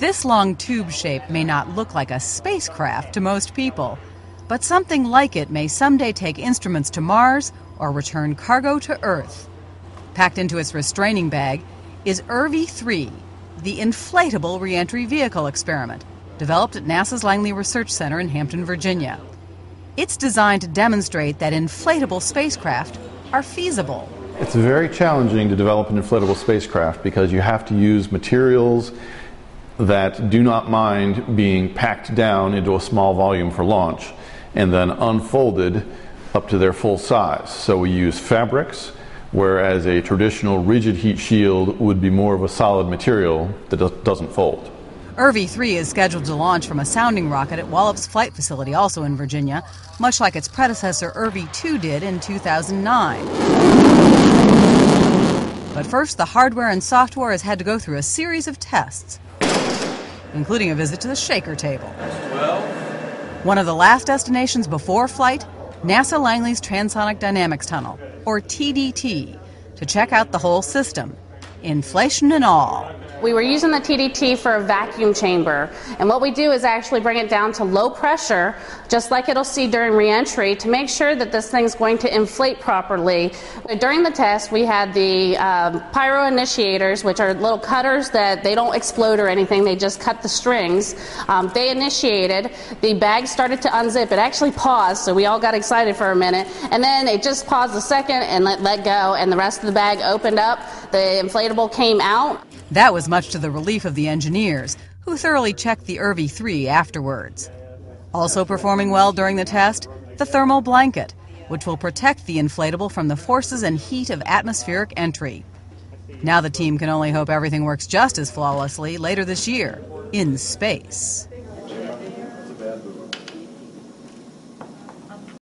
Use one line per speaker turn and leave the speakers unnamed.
This long tube shape may not look like a spacecraft to most people, but something like it may someday take instruments to Mars or return cargo to Earth. Packed into its restraining bag is RV-3, the Inflatable Re-Entry Vehicle Experiment, developed at NASA's Langley Research Center in Hampton, Virginia. It's designed to demonstrate that inflatable spacecraft are feasible.
It's very challenging to develop an inflatable spacecraft because you have to use materials that do not mind being packed down into a small volume for launch and then unfolded up to their full size. So we use fabrics, whereas a traditional rigid heat shield would be more of a solid material that doesn't fold.
RV-3 is scheduled to launch from a sounding rocket at Wallops Flight Facility, also in Virginia, much like its predecessor RV-2 did in 2009. But first, the hardware and software has had to go through a series of tests, including a visit to the shaker table. One of the last destinations before flight, NASA Langley's Transonic Dynamics Tunnel, or TDT, to check out the whole system, inflation and all.
We were using the TDT for a vacuum chamber, and what we do is actually bring it down to low pressure, just like it'll see during re-entry, to make sure that this thing's going to inflate properly. During the test, we had the pyro initiators, which are little cutters that they don't explode or anything, they just cut the strings. They initiated, the bag started to unzip, it actually paused, so we all got excited for a minute, and then it just paused a second and let go, and the rest of the bag opened up, the inflatable came out.
That was much to the relief of the engineers, who thoroughly checked the RV-3 afterwards. Also performing well during the test, the thermal blanket, which will protect the inflatable from the forces and heat of atmospheric entry. Now the team can only hope everything works just as flawlessly later this year in space.